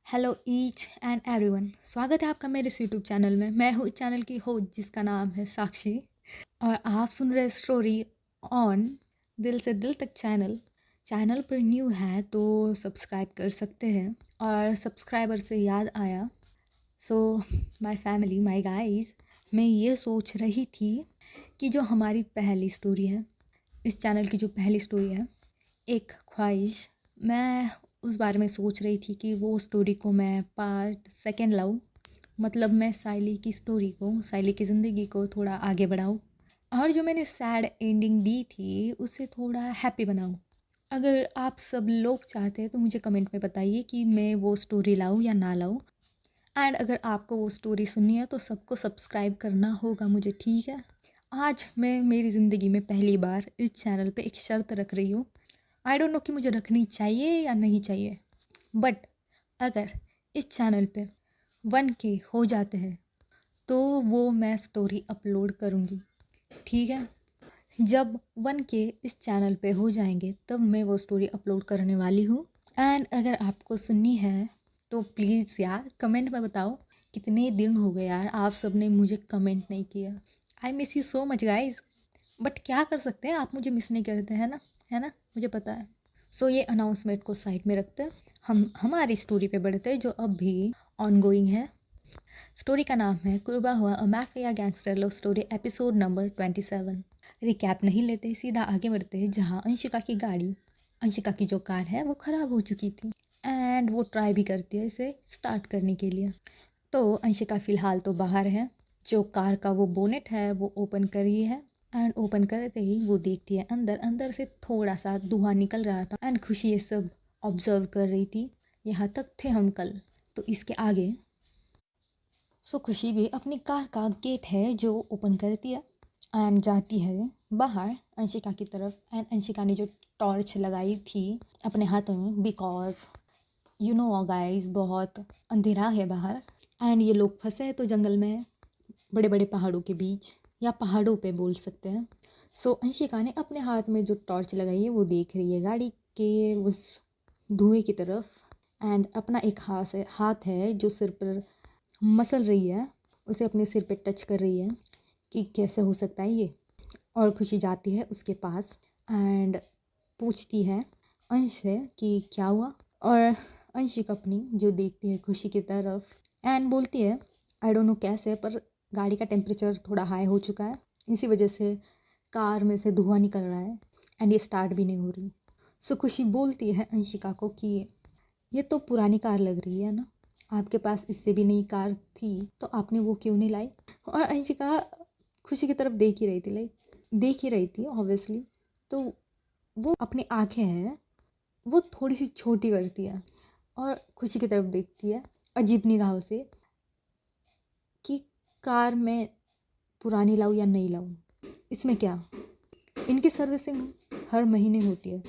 Hello each and everyone, स्वागत है आपका मेरे इस यूट्यूब चैनल में। मैं हूँ इस चैनल की होस्ट जिसका नाम है साक्षी, और आप सुन रहे स्टोरी ऑन दिल से दिल तक चैनल पर न्यू है तो सब्सक्राइब कर सकते हैं। और सब्सक्राइबर से याद आया, so my family, my guys, मैं ये सोच रही थी कि जो हमारी पहली स्टोरी है, इस चैनल की जो पहली स्टोरी है, एक ख्वाहिश, मैं उस बारे में सोच रही थी कि वो स्टोरी को मैं पार्ट सेकंड लाऊं। मतलब मैं साइली की ज़िंदगी को थोड़ा आगे बढ़ाऊं, और जो मैंने सैड एंडिंग दी थी उसे थोड़ा हैप्पी बनाऊं। अगर आप सब लोग चाहते हैं तो मुझे कमेंट में बताइए कि मैं वो स्टोरी लाऊं या ना लाऊं। एंड अगर आपको वो स्टोरी सुननी है तो सबको सब्सक्राइब करना होगा मुझे, ठीक है। आज मैं मेरी ज़िंदगी में पहली बार इस चैनल पे एक शर्त रख रही हूँ। आई डोंट नो कि मुझे रखनी चाहिए या नहीं चाहिए, बट अगर इस चैनल पे 1K हो जाते हैं तो वो मैं स्टोरी अपलोड करूँगी, ठीक है। जब 1K इस चैनल पे हो जाएंगे तब मैं वो स्टोरी अपलोड करने वाली हूँ। एंड अगर आपको सुननी है तो प्लीज़ यार कमेंट में बताओ। कितने दिन हो गए यार, आप सब ने मुझे कमेंट नहीं किया। I miss you so much guys, but क्या कर सकते हैं, आप मुझे मिस नहीं करते हैं ना, है ना, मुझे पता है। सो ये अनाउंसमेंट को साइड में रखते हैं, हम हमारी स्टोरी पे बढ़ते हैं जो अब भी ऑन गोइंग है। स्टोरी का नाम है कुर्बा हुआ a mafia gangster love story episode number 27। Recap नहीं लेते, सीधा आगे बढ़ते हैं जहाँ अंशिका की जो कार है वो ख़राब हो चुकी थी, एंड वो ट्राई भी करती है इसे स्टार्ट करने के लिए। तो अंशिका फ़िलहाल तो बाहर है, जो कार का वो बोनेट है वो ओपन कर रही है। एंड ओपन करते ही वो देखती है अंदर अंदर से थोड़ा सा धुआं निकल रहा था। एंड खुशी ये सब ऑब्जर्व कर रही थी। यहाँ तक थे हम कल, तो इसके आगे सो खुशी भी अपनी कार का गेट है जो ओपन करती है एंड जाती है बाहर अंशिका की तरफ। एंड अंशिका ने जो टॉर्च लगाई थी अपने हाथों में, बिकॉज यू नो गाइस बहुत अंधेरा है बाहर एंड ये लोग फंसे हैं तो जंगल में, बड़े बड़े पहाड़ों के बीच, या पहाड़ों पे बोल सकते हैं। सो अंशिका ने अपने हाथ में जो टॉर्च लगाई है वो देख रही है गाड़ी के उस धुएं की तरफ। एंड अपना एक हाथ है जो सिर पर मसल रही है, उसे अपने सिर पे टच कर रही है कि कैसे हो सकता है ये। और खुशी जाती है उसके पास एंड पूछती है अंश से कि क्या हुआ। और अंशिका अपनी जो देखती है खुशी की तरफ एंड बोलती है आई डोंट नो कैसे, पर गाड़ी का टेम्परेचर थोड़ा हाई हो चुका है, इसी वजह से कार में से धुआं निकल रहा है एंड ये स्टार्ट भी नहीं हो रही। सो खुशी बोलती है अंशिका को कि ये तो पुरानी कार लग रही है ना, आपके पास इससे भी नई कार थी तो आपने वो क्यों नहीं लाई। और अंशिका खुशी की तरफ देख ही रही थी ऑब्वियसली। तो वो अपनी आंखें हैं वो थोड़ी सी छोटी करती है और खुशी की तरफ देखती है अजीब निगाहों से कि कार में पुरानी लाऊं या नहीं लाऊं, इसमें क्या, इनकी सर्विसिंग हर महीने होती है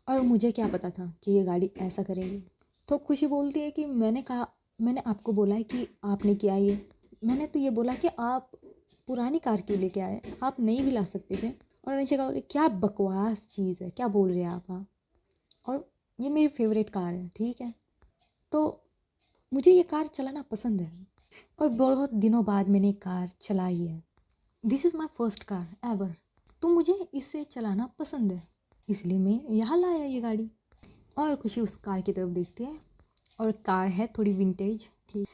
और मुझे क्या पता था कि ये गाड़ी ऐसा करेगी। तो खुशी बोलती है कि मैंने आपको बोला है कि आपने किया ये, मैंने तो ये बोला कि आप पुरानी कार क्यों लेके आए, आप नई भी ला सकते थे। और नीचे कहा क्या बकवास चीज़ है, क्या बोल रहे हैं आप। और ये मेरी फेवरेट कार है, ठीक है, तो मुझे ये कार चलाना पसंद है और बहुत दिनों बाद मैंने कार चलाई है। This is my first car ever, तो मुझे इसे चलाना पसंद है, इसलिए मैं यहाँ लाया ये गाड़ी। और खुशी उस कार की तरफ देखती है और कार है थोड़ी विंटेज, ठीक,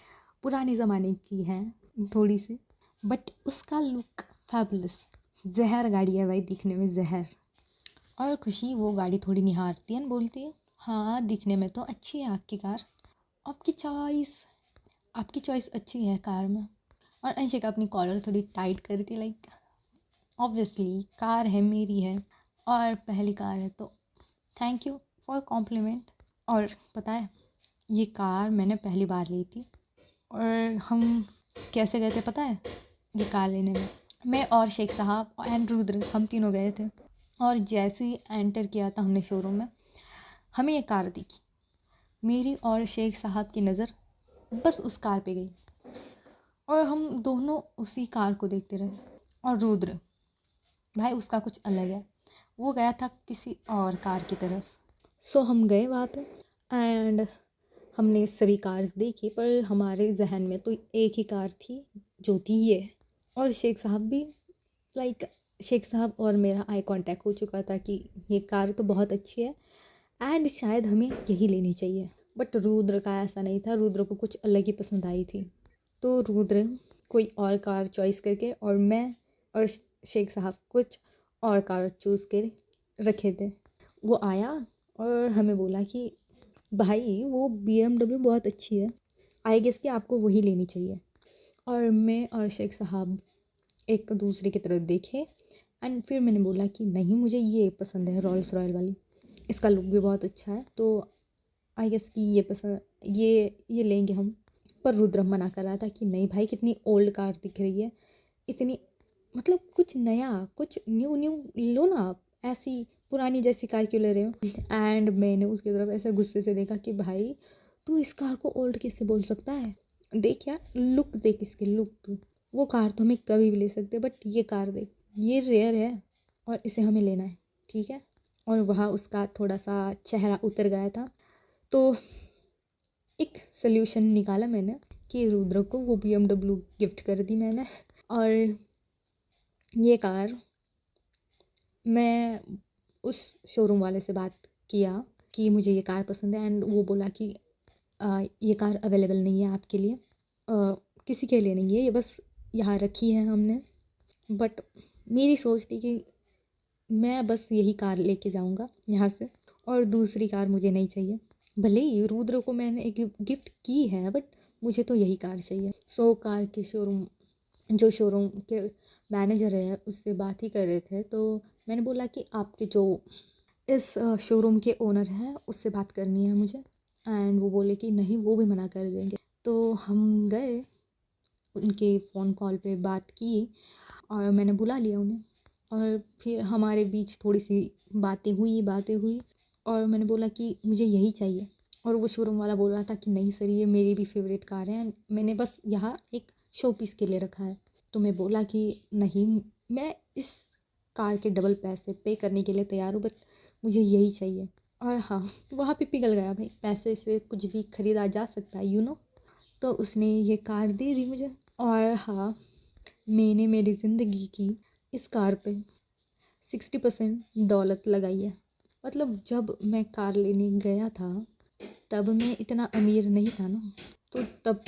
पुराने ज़माने की है थोड़ी सी, बट उसका लुक फैबुलस, जहर गाड़ी है भाई, दिखने में जहर। और खुशी वो गाड़ी थोड़ी निहारती है और बोलती है हाँ दिखने में तो अच्छी है आपकी कार, आपकी चॉइस आपकी चॉइस अच्छी है कार में। और अंशिका अपनी कॉलर थोड़ी टाइट करती, लाइक ऑब्वियसली कार है मेरी है और पहली कार है तो थैंक यू फॉर कॉम्प्लीमेंट। और पता है ये कार मैंने पहली बार ली थी और हम कैसे गए थे पता है ये कार लेने में, मैं और शेख साहब एंड रुद्र हम तीनों गए थे। और जैसे ही एंटर किया था हमने शोरूम में, हमें ये कार दिखी, मेरी और शेख साहब की नज़र बस उस कार पे गई और हम दोनों उसी कार को देखते रहे। और रुद्र भाई उसका कुछ अलग है, वो गया था किसी और कार की तरफ। सो हम गए वहाँ पे एंड हमने सभी कार्स देखी पर हमारे जहन में तो एक ही कार थी जो थी ये। और शेख साहब भी लाइक शेख साहब और मेरा आई कांटेक्ट हो चुका था कि ये कार तो बहुत अच्छी है एंड शायद हमें यही लेनी चाहिए। बट रुद्र का ऐसा नहीं था, रुद्र को कुछ अलग ही पसंद आई थी। तो रुद्र कोई और कार चॉइस करके और मैं और शेख साहब कुछ और कार चूज़ कर रखे थे। वो आया और हमें बोला कि भाई वो BMW बहुत अच्छी है, आई गेस कि आपको वही लेनी चाहिए। और मैं और शेख साहब एक दूसरे की तरफ देखे एंड फिर मैंने बोला कि नहीं, मुझे ये पसंद है, रॉल्स रॉयल वाली, इसका लुक भी बहुत अच्छा है, तो आई गेस कि ये पसंद, ये लेंगे हम। पर रुद्र मना कर रहा था कि नहीं भाई, कितनी ओल्ड कार दिख रही है, इतनी मतलब कुछ नया, कुछ न्यू न्यू लो ना आप, ऐसी पुरानी जैसी कार क्यों ले रहे हो। एंड मैंने उसकी तरफ ऐसे गुस्से से देखा कि भाई तू इस कार को ओल्ड कैसे बोल सकता है, देख यार लुक देख इसकी लुक, तू वो कार तो हमें कभी भी ले सकते बट ये कार देख, ये रेयर है और इसे हमें लेना है, ठीक है। और वहाँ उसका थोड़ा सा चेहरा उतर गया था। तो एक सोल्यूशन निकाला मैंने कि रुद्र को वो BMW गिफ्ट कर दी मैंने। और ये कार मैं उस शोरूम वाले से बात किया कि मुझे ये कार पसंद है एंड वो बोला कि ये कार अवेलेबल नहीं है आपके लिए, किसी के लिए नहीं है, ये बस यहाँ रखी है हमने। बट मेरी सोच थी कि मैं बस यही कार लेके जाऊँगा यहाँ से और दूसरी कार मुझे नहीं चाहिए। भले ही रुद्र को मैंने एक गिफ्ट की है बट मुझे तो यही कार चाहिए। सो कार के शोरूम, जो शोरूम के मैनेजर है उससे बात ही कर रहे थे, तो मैंने बोला कि आपके जो इस शोरूम के ओनर हैं उससे बात करनी है मुझे। एंड वो बोले कि नहीं, वो भी मना कर देंगे। तो हम गए, उनके फ़ोन कॉल पे बात की और मैंने बुला लिया उन्हें। और फिर हमारे बीच थोड़ी सी बातें हुई और मैंने बोला कि मुझे यही चाहिए। और वो शोरूम वाला बोल रहा था कि नहीं सर, ये मेरी भी फेवरेट कार है, मैंने बस यहाँ एक शो पीस के लिए रखा है। तो मैं बोला कि नहीं, मैं इस कार के डबल पैसे पे करने के लिए तैयार हूँ, बट मुझे यही चाहिए। और हाँ, वहाँ पे पिघल गया भाई, पैसे से कुछ भी खरीदा जा सकता है, यू नो। तो उसने ये कार दे दी मुझे। और हाँ, मैंने मेरी ज़िंदगी की इस कार पे 60% दौलत लगाई है। मतलब जब मैं कार लेने गया था तब मैं इतना अमीर नहीं था ना, तो तब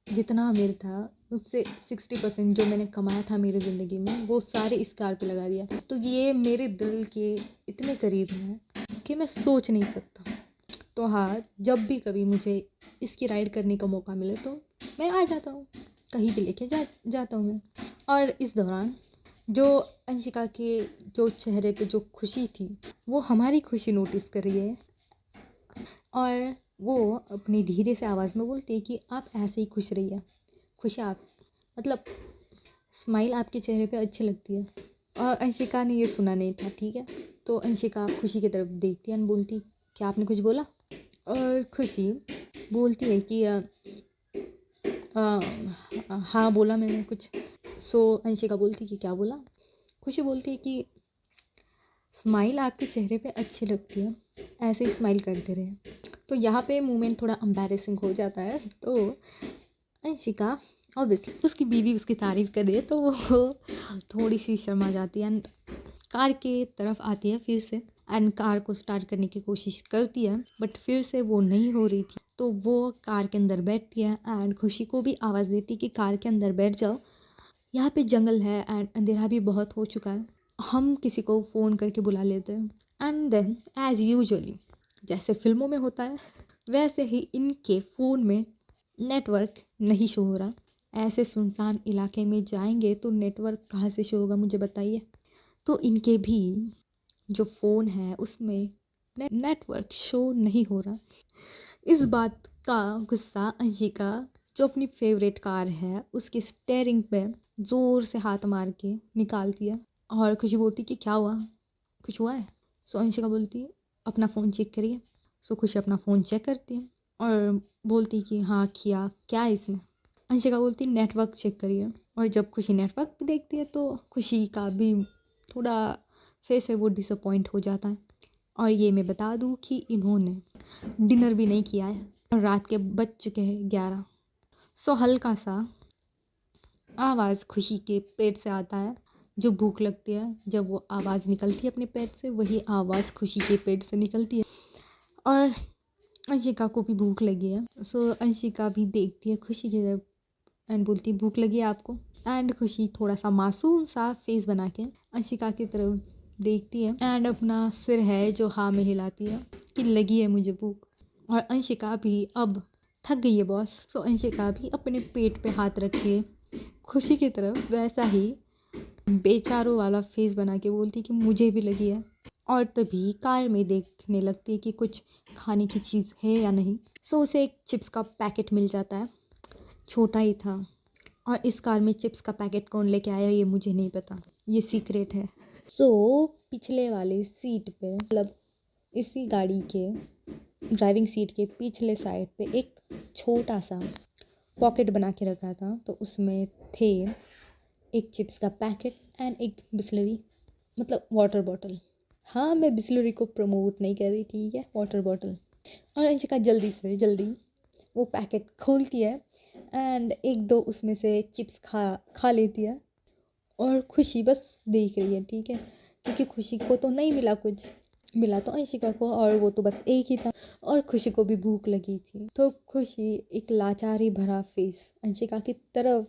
जितना अमीर था उससे 60% जो मैंने कमाया था मेरी ज़िंदगी में वो सारे इस कार पे लगा दिया। तो ये मेरे दिल के इतने करीब है कि मैं सोच नहीं सकता। तो हाँ, जब भी कभी मुझे इसकी राइड करने का मौका मिले तो मैं आ जाता हूँ, कहीं भी लेके जाता हूँ मैं। और इस दौरान जो अंशिका के जो चेहरे पे जो खुशी थी वो हमारी खुशी नोटिस कर रही है। और वो अपनी धीरे से आवाज़ में बोलती है कि आप ऐसे ही खुश रहिए, खुश आप, मतलब स्माइल आपके चेहरे पे अच्छी लगती है। और अंशिका ने ये सुना नहीं था, ठीक है। तो अंशिका खुशी की तरफ देखती है और बोलती, क्या आपने कुछ बोला। और खुशी बोलती है कि हाँ बोला मैंने कुछ। सो अंशिका बोलती कि क्या बोला। खुशी बोलती है कि स्माइल आपके चेहरे पे अच्छी लगती है, ऐसे ही स्माइल करते रहे। तो यहाँ पे मोमेंट थोड़ा एम्बैरेसिंग हो जाता है। तो अंशिका ऑब्वियसली उसकी बीवी उसकी तारीफ़ कर रही है तो वो थोड़ी सी शर्मा जाती है एंड कार के तरफ आती है फिर से एंड कार को स्टार्ट करने की कोशिश करती है बट फिर से वो नहीं हो रही थी। तो वो कार के अंदर बैठती है एंड खुशी को भी आवाज़ देती कि कार के अंदर बैठ जाओ, यहाँ पे जंगल है एंड अंधेरा भी बहुत हो चुका है, हम किसी को फ़ोन करके बुला लेते हैं। एंड देन एज़ यूजुअली जैसे फिल्मों में होता है वैसे ही इनके फ़ोन में नेटवर्क नहीं शो हो रहा। ऐसे सुनसान इलाके में जाएंगे तो नेटवर्क कहाँ से शो होगा, मुझे बताइए। तो इनके भी जो फ़ोन है उसमें नेटवर्क शो नहीं हो रहा। इस बात का गुस्सा अंशिका, जो अपनी फेवरेट कार है उसकी स्टेयरिंग पे ज़ोर से हाथ मार के निकालती है। और खुशी बोलती कि क्या हुआ, कुछ हुआ है। सो अंशिका बोलती है अपना फ़ोन चेक करिए। सो खुशी अपना फ़ोन चेक करती है और बोलती कि हाँ किया, क्या है इसमें। अंशिका बोलती नेटवर्क चेक करिए। और जब खुशी नेटवर्क देखती है तो खुशी का भी थोड़ा फेस है वो डिसअपॉइंट हो जाता है। और ये मैं बता दूँ कि इन्होंने डिनर भी नहीं किया है। और रात के बज चुके हैं 11। सो हल्का सा आवाज़ खुशी के पेट से आता है। जो भूख लगती है, जब वो आवाज़ निकलती है अपने पेट से, वही आवाज़ खुशी के पेट से निकलती है। और अंशिका को भी भूख लगी है। सो अंशिका भी देखती है खुशी की तरफ एंड बोलती है, भूख लगी है आपको? एंड खुशी थोड़ा सा मासूम सा फेस बना के अंशिका की तरफ देखती है एंड अपना सिर है जो हाँ में हिलाती है कि लगी है मुझे भूख। और अंशिका भी अब थक गई है बॉस। सो अंशिका भी अपने पेट पे हाथ रखे खुशी की तरफ वैसा ही बेचारों वाला फेस बना के बोलती कि मुझे भी लगी है। और तभी कार में देखने लगती है कि कुछ खाने की चीज़ है या नहीं। सो उसे एक चिप्स का पैकेट मिल जाता है, छोटा ही था। और इस कार में चिप्स का पैकेट कौन लेके आया ये मुझे नहीं पता, ये सीक्रेट है। सो पिछले वाले सीट पे, मतलब इसी गाड़ी के ड्राइविंग सीट के पिछले साइड पे एक छोटा सा पॉकेट बना के रखा था। तो उसमें थे एक चिप्स का पैकेट एंड एक बिस्लरी, मतलब वाटर बॉटल। हाँ, मैं बिस्लरी को प्रमोट नहीं कर रही, ठीक है, वाटर बॉटल। और अंशिका जल्दी से जल्दी वो पैकेट खोलती है एंड एक दो उसमें से चिप्स खा लेती है। और खुशी बस देख रही है, ठीक है, क्योंकि खुशी को तो नहीं मिला कुछ, मिला तो अंशिका को, और वो तो बस एक ही था। और खुशी को भी भूख लगी थी। तो खुशी एक लाचारी भरा फेस अंशिका की तरफ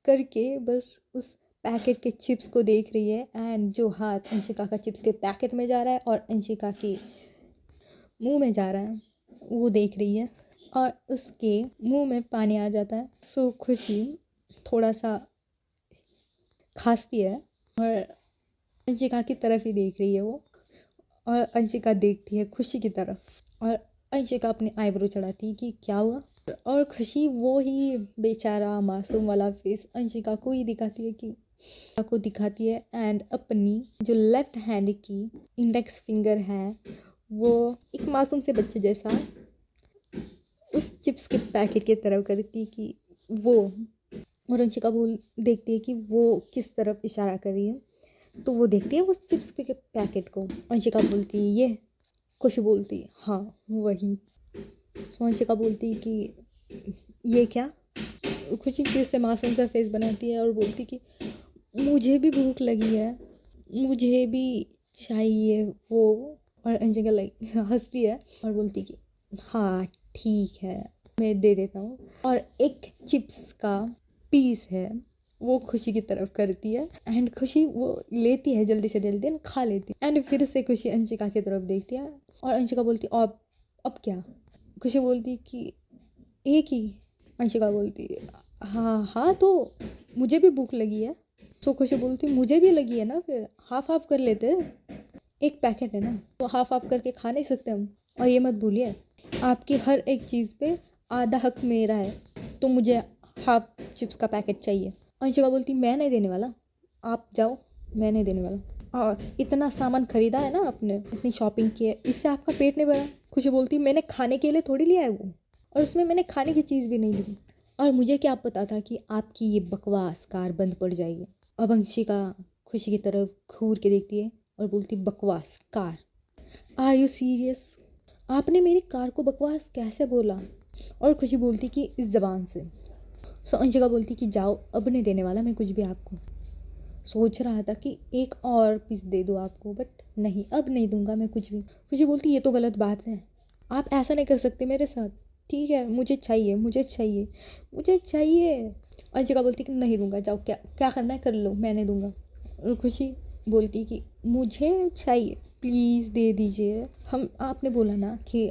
करके बस उस पैकेट के चिप्स को देख रही है एंड जो हाथ अंशिका का चिप्स के पैकेट में जा रहा है और अंशिका के मुंह में जा रहा है वो देख रही है। और उसके मुंह में पानी आ जाता है। सो खुशी थोड़ा सा खांसती है और अंशिका की तरफ ही देख रही है वो। और अंशिका देखती है खुशी की तरफ और अंशिका अपनी आईब्रो चढ़ाती है कि क्या हुआ। और खुशी वो ही बेचारा मासूम वाला फेस अंशिका को ही दिखाती है कि को दिखाती है एंड अपनी जो लेफ्ट हैंड की इंडेक्स फिंगर है वो एक मासूम से बच्चे जैसा उस चिप्स के पैकेट की तरफ करती कि वो, और अंशिका बोल देखती है कि वो किस तरफ इशारा कर रही है। तो वो देखती है उस चिप्स के पैकेट को। अंशिका बोलती है ये, खुशी बोलती है हाँ वही। सो अंशिका बोलती है कि ये क्या? खुशी फिर से मासूम सा फेस बनाती है और बोलती कि मुझे भी भूख लगी है, मुझे भी चाहिए वो। और अंशिका लाइक हंसती है और बोलती कि हाँ ठीक है मैं दे देता हूँ। और एक चिप्स का पीस है वो खुशी की तरफ करती है एंड खुशी वो लेती है जल्दी से जल्दी एंड खा लेती है। एंड फिर से खुशी अंशिका की तरफ देखती है और अंशिका बोलती अब क्या? खुशी बोलती कि एक ही। अंशिका बोलती हाँ हाँ तो मुझे भी भूख लगी है। सो खुशी बोलती मुझे भी लगी है ना, फिर हाफ हाफ कर लेते, एक पैकेट है ना तो हाफ हाफ करके खा नहीं सकते हम। और ये मत भूलिए आपकी हर एक चीज़ पे आधा हक मेरा है, तो मुझे हाफ चिप्स का पैकेट चाहिए। अंशिका बोलती मैं नहीं देने वाला, आप जाओ, मैं नहीं देने वाला। और इतना सामान खरीदा है ना आपने, इतनी शॉपिंग की है, इससे आपका पेट नहीं भरा? खुशी बोलती मैंने खाने के लिए थोड़ी लिया है वो, और उसमें मैंने खाने की चीज़ भी नहीं ली। और मुझे क्या पता था कि आपकी ये बकवास कार बंद पड़ जाएगी। अब अंशिका खुशी की तरफ घूर के देखती है और बोलती बकवास कार? Are you serious? आपने मेरी कार को बकवास कैसे बोला? और खुशी बोलती कि इस ज़बान से। सो अंशिका बोलती कि जाओ, अब नहीं देने वाला मैं कुछ भी आपको। सोच रहा था कि एक और पीस दे दूँ आपको, बट नहीं, अब नहीं दूंगा मैं कुछ भी। खुशी बोलती ये तो गलत बात है, आप ऐसा नहीं कर सकते मेरे साथ, ठीक है, मुझे चाहिए मुझे चाहिए मुझे चाहिए। अंशिका बोलती कि नहीं दूंगा, जाओ, क्या क्या करना है कर लो, मैं नहीं दूंगा। और खुशी बोलती कि मुझे चाहिए, प्लीज़ दे दीजिए। हम आपने बोला ना कि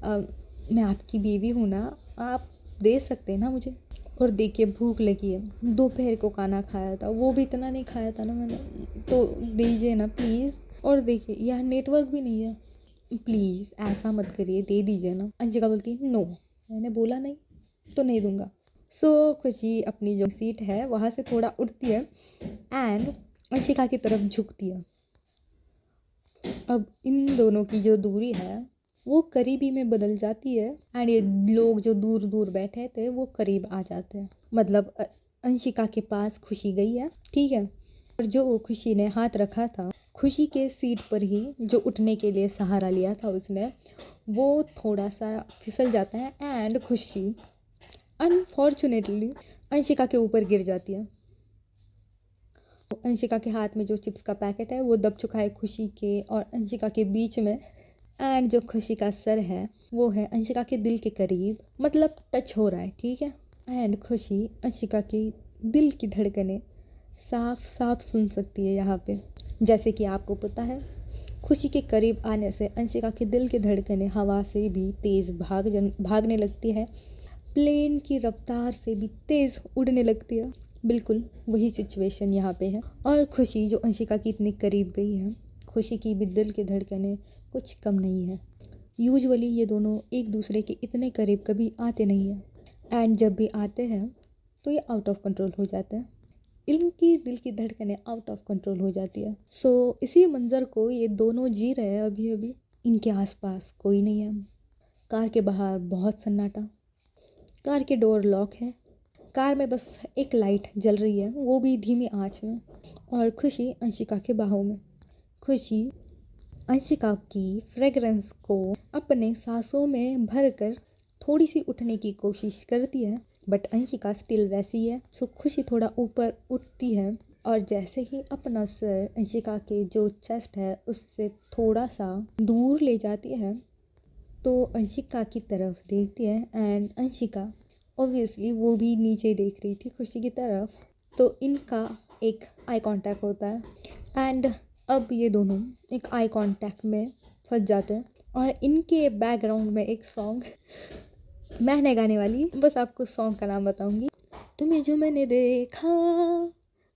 मैं आपकी बीवी हूँ ना, आप दे सकते हैं ना मुझे। और देखिए भूख लगी है, दोपहर को खाना खाया था, वो भी इतना नहीं खाया था ना मैंने, तो दीजिए ना प्लीज़। और देखिए यहाँ नेटवर्क भी नहीं है, प्लीज़ ऐसा मत करिए, दे दीजिए ना। अंशिका बोलती है नो, मैंने बोला नहीं तो नहीं दूंगा। सो खुशी अपनी जो सीट है वहाँ से थोड़ा उठती है एंड अंशिका की तरफ झुकती है। अब इन दोनों की जो दूरी है वो करीबी में बदल जाती है एंड ये लोग जो दूर दूर बैठे थे वो करीब आ जाते हैं। मतलब अंशिका के पास खुशी गई है, ठीक है, और जो खुशी ने हाथ रखा था खुशी के सीट पर ही, जो उठने के लिए सहारा लिया था उसने, वो थोड़ा सा फिसल जाता है एंड खुशी अनफॉर्चुनेटली अंशिका के ऊपर गिर जाती है। तो अंशिका के हाथ में जो चिप्स का पैकेट है वो दब चुका है खुशी के और अंशिका के बीच में। एंड जो खुशी का सर है वो है अंशिका के दिल के करीब, मतलब टच हो रहा है, ठीक है। एंड खुशी अंशिका के दिल की धड़कनें साफ साफ सुन सकती है यहाँ पे। जैसे कि आपको पता है, खुशी के करीब आने से अंशिका के दिल की धड़कनें हवा से भी तेज भागने लगती है, प्लेन की रफ्तार से भी तेज उड़ने लगती है। बिल्कुल वही सिचुएशन यहाँ पे है। और खुशी जो अंशिका की इतनी करीब गई है, खुशी की भी दिल की धड़कनें कुछ कम नहीं है। यूजुअली ये दोनों एक दूसरे के इतने करीब कभी आते नहीं हैं एंड जब भी आते हैं तो ये आउट ऑफ कंट्रोल हो जाते हैं। इनकी दिल की धड़कनें आउट ऑफ कंट्रोल हो जाती है। सो इसी मंजर को ये दोनों जी रहे हैं अभी अभी। इनके आसपास कोई नहीं है। कार के बाहर बहुत सन्नाटा, कार के डोर लॉक है, कार में बस एक लाइट जल रही है, वो भी धीमी आंच में। और खुशी अंशिका के बाहों में। खुशी अंशिका की फ्रेगरेंस को अपने सांसों में भरकर थोड़ी सी उठने की कोशिश करती है, बट अंशिका स्टिल वैसी है। सो खुशी थोड़ा ऊपर उठती है और जैसे ही अपना सर अंशिका के जो चेस्ट है उससे थोड़ा सा दूर ले जाती है तो अंशिका की तरफ देखती है एंड अंशिका ऑब्वियसली वो भी नीचे देख रही थी खुशी की तरफ। तो इनका एक आई कांटेक्ट होता है एंड अब ये दोनों एक आई कांटेक्ट में फंस जाते हैं। और इनके बैकग्राउंड में एक सॉन्ग मैं नहीं गाने वाली, बस आपको सॉन्ग का नाम बताऊंगी। तुम्हें जो मैंने देखा,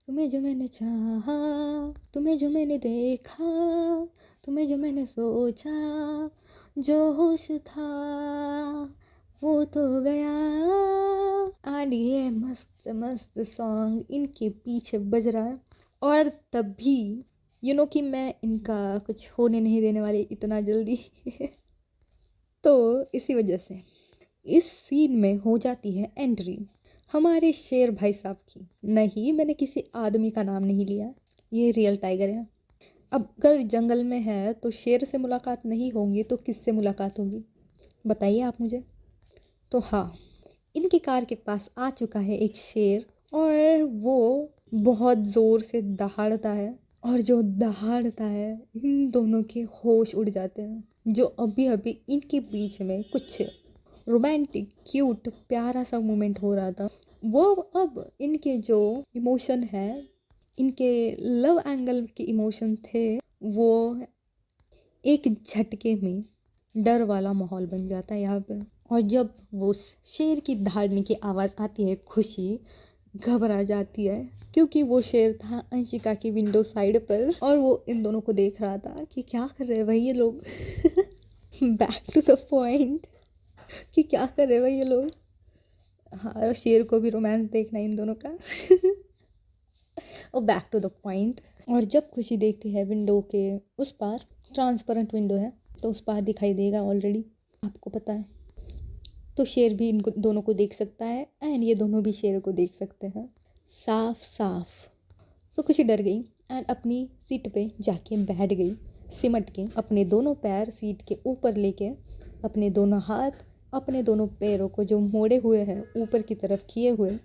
तुम्हें जो मैंने चाहा, तुम्हें जो मैंने देखा, तुम्हें जो मैंने सोचा, जो होश था वो तो गया। एंड ये मस्त मस्त सॉन्ग इनके पीछे बज रहा है। और तब भी कि मैं इनका कुछ होने नहीं देने वाली इतना जल्दी। तो इसी वजह से इस सीन में हो जाती है एंट्री हमारे शेर भाई साहब की। नहीं, मैंने किसी आदमी का नाम नहीं लिया, ये रियल टाइगर है। अब अगर जंगल में है तो शेर से मुलाकात नहीं होगी तो किससे मुलाकात होगी, बताइए आप मुझे। तो हाँ, इनके कार के पास आ चुका है एक शेर और वो बहुत ज़ोर से दहाड़ता है। और जो दहाड़ता है इन दोनों के होश उड़ जाते हैं। जो अभी अभी इनके बीच में कुछ रोमांटिक क्यूट प्यारा सा मोमेंट हो रहा था, वो अब इनके जो इमोशन है, इनके लव एंगल के इमोशन थे, वो एक झटके में डर वाला माहौल बन जाता है यहाँ पे। और जब वो शेर की दहाड़ने की आवाज़ आती है, खुशी घबरा जाती है क्योंकि वो शेर था अंशिका की विंडो साइड पर और वो इन दोनों को देख रहा था कि क्या कर रहे हैं भाई ये लोग। बैक टू द पॉइंट कि क्या कर रहे हैं भाई ये लोग। हाँ, और शेर को भी रोमांस देखना इन दोनों का। और बैक टू द पॉइंट। और जब खुशी देखती है विंडो के उस पार, ट्रांसपेरेंट विंडो है तो उस पार दिखाई देगा ऑलरेडी, आपको पता है। तो शेर भी इनको दोनों को देख सकता है एंड ये दोनों भी शेर को देख सकते हैं साफ साफ। सो खुशी डर गई एंड अपनी सीट पे जाके बैठ गई, सिमट के अपने दोनों पैर सीट के ऊपर लेके, अपने दोनों हाथ अपने दोनों पैरों को जो मोड़े हुए हैं ऊपर की तरफ किए हुए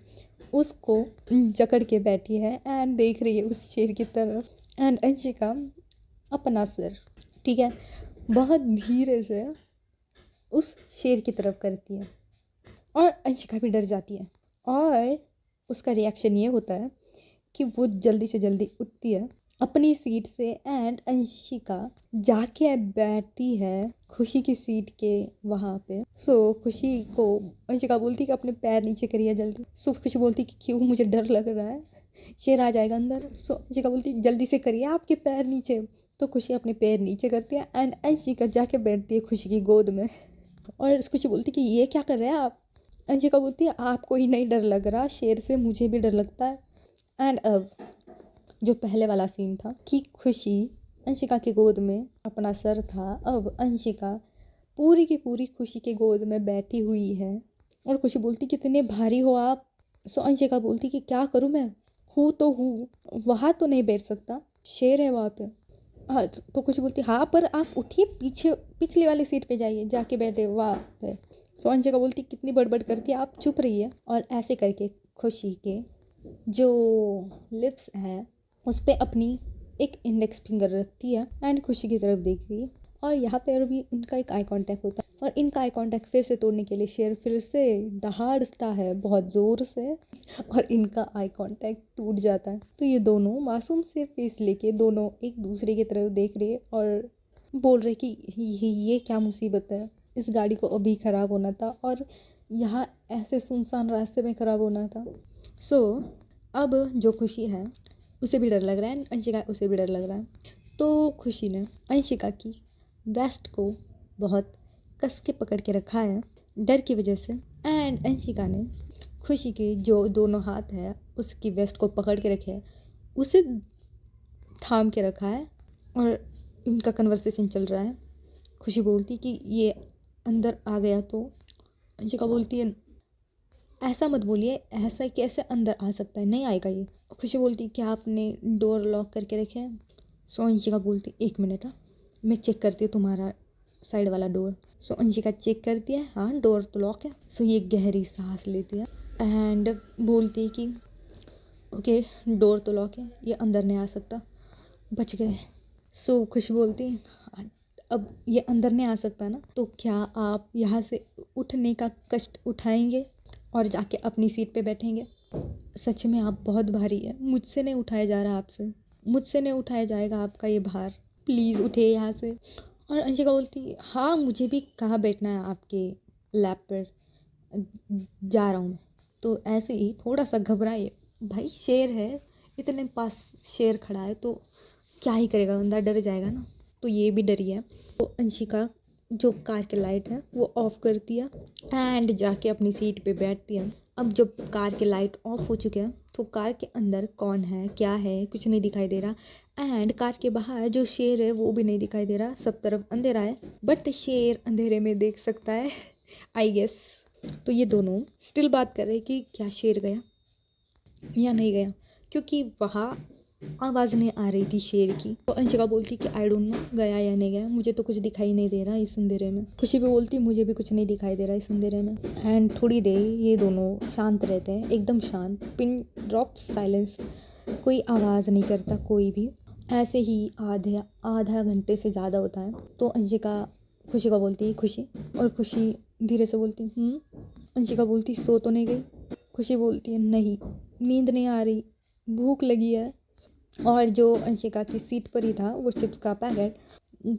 उसको जकड़ के बैठी है एंड देख रही है उस शेर की तरफ। एंड अंशिका अपना सिर, ठीक है, बहुत धीरे से उस शेर की तरफ करती है और अंशिका भी डर जाती है। और उसका रिएक्शन ये होता है कि वो जल्दी से जल्दी उठती है अपनी सीट से एंड अंशिका जाके बैठती है खुशी की सीट के वहाँ पे। सो खुशी को अंशिका बोलती कि अपने पैर नीचे करिए जल्दी। सो खुशी बोलती कि क्यों, मुझे डर लग रहा है, शेर आ जाएगा अंदर। सो अंशिका बोलती जल्दी से करिए आपके पैर नीचे। तो खुशी अपने पैर नीचे करती है एंड अंशिका जाके बैठती है खुशी की गोद में। और खुशी बोलती कि ये क्या कर रहे हैं आप। अंशिका बोलती है आपको ही नहीं डर लग रहा, शेर से मुझे भी डर लगता है। एंड अब जो पहले वाला सीन था कि खुशी अंशिका की गोद में अपना सर था, अब अंशिका पूरी की पूरी खुशी के गोद में बैठी हुई है और खुशी बोलती कितने भारी हो आप। सो अंशिका बोलती कि क्या करूँ मैं, हूँ तो हूँ, वहाँ तो नहीं बैठ सकता, शेर है वहाँ पे। हाँ तो खुशी बोलती हाँ पर आप उठिए, पीछे पिछली वाली सीट पे जाइए, जाके बैठे वाह पे। सो अंशिका बोलती कितनी बड़बड़ करती है, आप चुप रहिए। और ऐसे करके खुशी के जो लिप्स है उस पे अपनी एक इंडेक्स फिंगर रखती है एंड खुशी की तरफ देखती है। और यहाँ पर भी उनका एक आई कांटेक्ट होता है और इनका आई कांटेक्ट फिर से तोड़ने के लिए शेर फिर से दहाड़ता है बहुत ज़ोर से और इनका आई कांटेक्ट टूट जाता है। तो ये दोनों मासूम से फेस लेके दोनों एक दूसरे की तरफ देख रहे हैं और बोल रहे कि ये क्या मुसीबत है, इस गाड़ी को अभी ख़राब होना था और यहाँ ऐसे सुनसान रास्ते में ख़राब होना था। सो अब जो खुशी है उसे भी डर लग रहा है, अंशिका उसे भी डर लग रहा है। तो खुशी ने अंशिका की वेस्ट को बहुत कस के पकड़ के रखा है डर की वजह से एंड अंशिका ने खुशी के जो दोनों हाथ है उसकी वेस्ट को पकड़ के रखे है, उसे थाम के रखा है और इनका कन्वर्सेशन चल रहा है। खुशी बोलती कि ये अंदर आ गया तो अंशिका बोलती है ऐसा मत बोलिए, ऐसा कैसे अंदर आ सकता है, नहीं आएगा ये। खुशी बोलती क्या आपने डोर लॉक करके रखे हैं? सो अंशिका बोलती 1 मिनट मैं चेक करती हूँ तुम्हारा साइड वाला डोर। सो अंशिका चेक करती है, हाँ डोर तो लॉक है। सो ये गहरी सांस लेती है एंड बोलती है कि ओके डोर तो लॉक है, ये अंदर नहीं आ सकता, बच गए। सो खुशी बोलती अब ये अंदर नहीं आ सकता ना, तो क्या आप यहाँ से उठने का कष्ट उठाएंगे और जाके अपनी सीट पे बैठेंगे? सच में आप बहुत भारी है, मुझसे नहीं उठाया जा रहा, आपसे मुझसे नहीं उठाया जाएगा आपका ये भार, प्लीज़ उठे यहाँ से। और अंशिका बोलती हाँ मुझे भी कहाँ बैठना है आपके लैप पर, जा रहा हूँ मैं। तो ऐसे ही थोड़ा सा घबराए, भाई शेर है, इतने पास शेर खड़ा है तो क्या ही करेगा बंदा, डर जाएगा ना। तो ये भी डरी है। तो अंशिका जो कार के लाइट है वो ऑफ करती है एंड जाके अपनी सीट पे बैठती है। अब जब कार के लाइट ऑफ हो चुके हैं तो कार के अंदर कौन है क्या है कुछ नहीं दिखाई दे रहा एंड कार के बाहर जो शेर है वो भी नहीं दिखाई दे रहा, सब तरफ अंधेरा है बट शेर अंधेरे में देख सकता है आई गेस। तो ये दोनों स्टिल बात कर रहे हैं कि क्या शेर गया या नहीं गया, क्योंकि वहाँ आवाज़ नहीं आ रही थी शेर की। तो अंशिका बोलती कि आई डोंट नो गया या नहीं गया, मुझे तो कुछ दिखाई नहीं दे रहा इस अंधेरे में। खुशी भी बोलती मुझे भी कुछ नहीं दिखाई दे रहा इस अंधेरे में। एंड थोड़ी देर ये दोनों शांत रहते हैं, एकदम शांत, पिन ड्रॉप साइलेंस, कोई आवाज़ नहीं करता कोई भी। ऐसे ही आधा घंटे से ज़्यादा होता है। तो अंशिका खुशी को बोलती है खुशी, और खुशी धीरे से बोलती अंशिका बोलती सो तो नहीं गई? खुशी बोलती है नहीं, नींद नहीं आ रही, भूख लगी है। और जो अंशिका की सीट पर ही था वो चिप्स का पैकेट,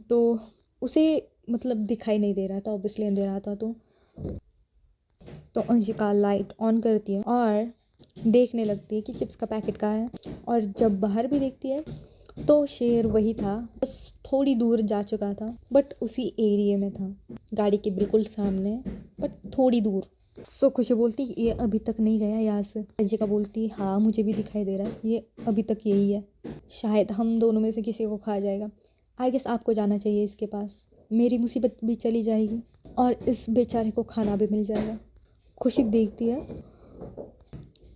तो उसे मतलब दिखाई नहीं दे रहा था, ऑब्वियसली अंधेरा था। तो अंशिका लाइट ऑन करती है और देखने लगती है कि चिप्स का पैकेट कहाँ है। और जब बाहर भी देखती है तो शेर वही था, बस थोड़ी दूर जा चुका था बट उसी एरिया में था, गाड़ी के बिल्कुल सामने बट थोड़ी दूर। सो खुशी बोलती ये अभी तक नहीं गया यहाँ से। अंशिका बोलती हाँ मुझे भी दिखाई दे रहा है, ये अभी तक यही है, शायद हम दोनों में से किसी को खा जाएगा। आई गेस आपको जाना चाहिए इसके पास, मेरी मुसीबत भी चली जाएगी और इस बेचारे को खाना भी मिल जाएगा। खुशी देखती है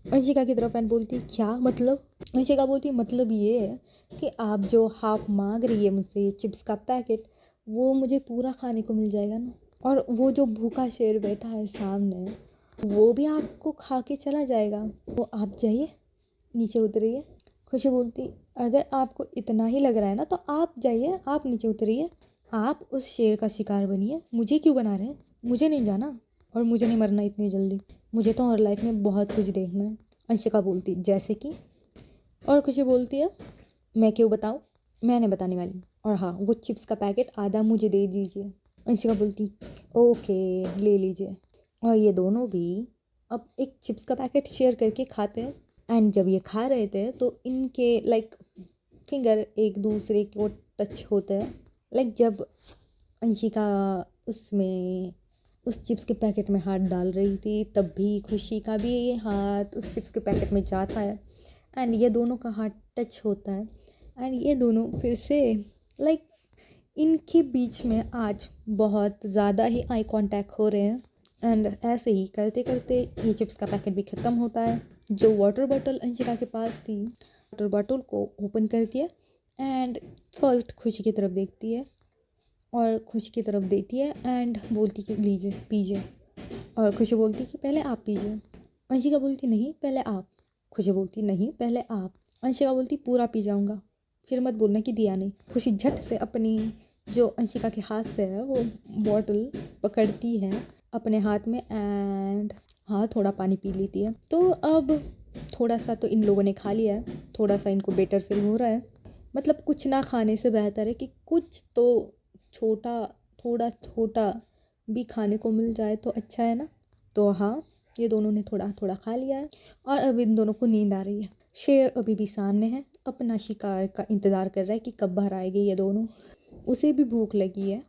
अंशिका की तरफ एंड बोलती क्या मतलब? अंशिका बोलती मतलब ये है कि आप जो हाफ मांग रही है मुझसे ये चिप्स का पैकेट, वो मुझे पूरा खाने को मिल जाएगा ना, और वो जो भूखा शेर बैठा है सामने वो भी आपको खा के चला जाएगा। तो आप जाइए, नीचे उतरिए। खुशी बोलती अगर आपको इतना ही लग रहा है ना तो आप जाइए, आप नीचे उतरिए, आप उस शेर का शिकार बनिए, मुझे क्यों बना रहे हैं? मुझे नहीं जाना और मुझे नहीं मरना इतनी जल्दी, मुझे तो और लाइफ में बहुत कुछ देखना है। अंशिका बोलती जैसे कि? और खुशी बोलती है मैं क्यों बताऊँ, मैं नहीं बताने वाली, और हाँ वो चिप्स का पैकेट आधा मुझे दे दीजिए। अंशिका बोलती ओके ले लीजिए। और ये दोनों भी अब एक चिप्स का पैकेट शेयर करके खाते हैं एंड जब ये खा रहे थे तो इनके लाइक फिंगर एक दूसरे को टच होते हैं। लाइक जब अंशिका उसमें उस चिप्स के पैकेट में हाथ डाल रही थी तब भी खुशी का भी ये हाथ उस चिप्स के पैकेट में जाता है एंड ये दोनों का हाथ टच होता है एंड ये दोनों फिर से लाइक इनके बीच में आज बहुत ज़्यादा ही आई कांटेक्ट हो रहे हैं। एंड ऐसे ही करते करते ये चिप्स का पैकेट भी ख़त्म होता है। जो वाटर बॉटल अंशिका के पास थी वाटर बॉटल को ओपन करती है एंड फर्स्ट खुशी की तरफ देखती है और खुशी की तरफ देती है एंड बोलती कि लीजिए पीजिए, और खुशी बोलती कि पहले आप पीजिए। अंशिका बोलती नहीं पहले आप। खुशी बोलती नहीं पहले आप। अंशिका बोलती पूरा पी जाऊंगा, फिर मत बोलना कि दिया नहीं। खुशी झट से अपनी जो अंशिका के हाथ से है वो बॉटल पकड़ती है अपने हाथ में एंड हाँ थोड़ा पानी पी लेती है। तो अब थोड़ा सा तो इन लोगों ने खा लिया है, थोड़ा सा इनको बेटर फील हो रहा है। मतलब कुछ ना खाने से बेहतर है कि कुछ तो छोटा, थोड़ा छोटा भी खाने को मिल जाए तो अच्छा है ना। तो हाँ, ये दोनों ने थोड़ा थोड़ा खा लिया है और अब इन दोनों को नींद आ रही है। शेर अभी भी सामने है, अपना शिकार का इंतज़ार कर रहा है कि कब बाहर आएंगे ये दोनों। उसे भी भूख लगी है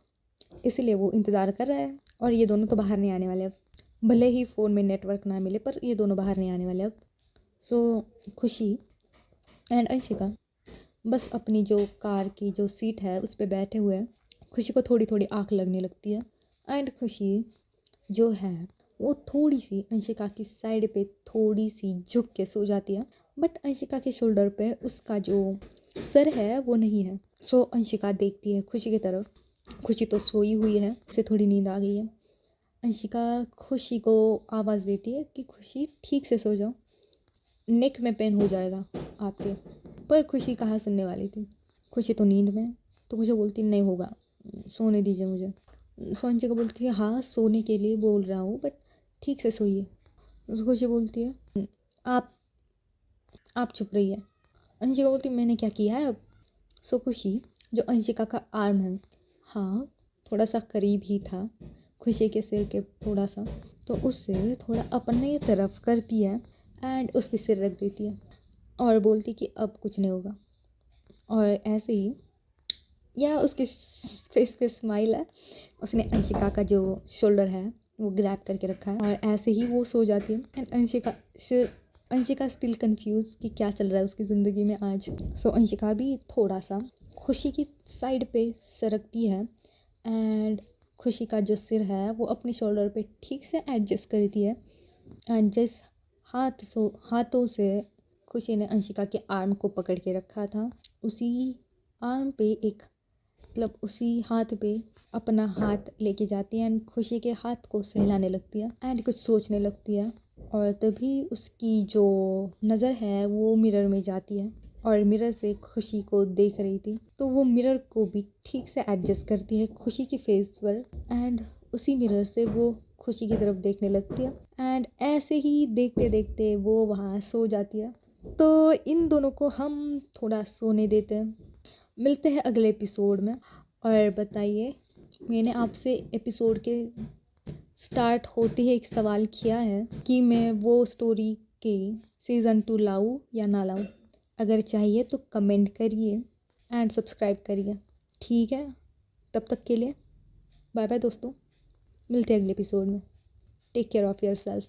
इसलिए वो इंतज़ार कर रहा है, और ये दोनों तो बाहर नहीं आने वाले अब। भले ही फ़ोन में नेटवर्क ना मिले पर ये दोनों बाहर नहीं आने वाले अब। सो खुशी एंड अंशिका बस अपनी जो कार की जो सीट है उस पे बैठे हुए हैं। खुशी को थोड़ी थोड़ी आँख लगने लगती है एंड खुशी जो है वो थोड़ी सी अंशिका की साइड पे थोड़ी सी झुक के सो जाती है। बट अंशिका के शोल्डर पे उसका जो सर है वो नहीं है। सो अंशिका देखती है खुशी की तरफ। खुशी तो सोई हुई है, उसे थोड़ी नींद आ गई है। अंशिका खुशी को आवाज़ देती है कि खुशी ठीक से सो जाओ, नेक में पेन हो जाएगा आपके। पर खुशी कहाँ सुनने वाली थी, खुशी तो नींद में है। तो खुशी बोलती नहीं होगा, सोने दीजिए मुझे। अंशिका बोलती है हाँ सोने के लिए बोल रहा हूँ बट ठीक से सोइए। उसको खुशी बोलती है आप आप चुप रहिए। अंशिका बोलती मैंने क्या किया है अब। सो खुशी जो अंशिका का आर्म है, हाँ थोड़ा सा करीब ही था खुशी के सिर के थोड़ा सा, तो उससे थोड़ा अपने तरफ करती है एंड उस पर सिर रख देती है और बोलती कि अब कुछ नहीं होगा। और ऐसे ही या उसके फेस पे स्माइल है, उसने अंशिका का जो शोल्डर है वो ग्रैब करके रखा है और ऐसे ही वो सो जाती है। एंड अंशिका स्टिल कंफ्यूज कि क्या चल रहा है उसकी ज़िंदगी में आज। सो अंशिका भी थोड़ा सा खुशी की साइड पे सरकती है एंड खुशी का जो सिर है वो अपने शोल्डर पे ठीक से एडजस्ट करती है। एंड जिस हाथों से खुशी ने अंशिका के आर्म को पकड़ के रखा था, उसी आर्म पे एक मतलब उसी हाथ पे अपना हाथ लेके जाती है एंड खुशी के हाथ को सहलाने लगती है एंड कुछ सोचने लगती है। और तभी उसकी जो नज़र है वो मिरर में जाती है और मिरर से खुशी को देख रही थी, तो वो मिरर को भी ठीक से एडजस्ट करती है खुशी की फेस पर एंड उसी मिरर से वो खुशी की तरफ देखने लगती है एंड ऐसे ही देखते देखते वो वहाँ सो जाती है। तो इन दोनों को हम थोड़ा सोने देते हैं, मिलते हैं अगले एपिसोड में। और बताइए, मैंने आपसे एपिसोड के स्टार्ट होते ही एक सवाल किया है कि मैं वो स्टोरी के सीज़न 2 लाऊं या ना लाऊं। अगर चाहिए तो कमेंट करिए एंड सब्सक्राइब करिए। ठीक है, तब तक के लिए बाय बाय दोस्तों, मिलते हैं अगले एपिसोड में। Take care of your self.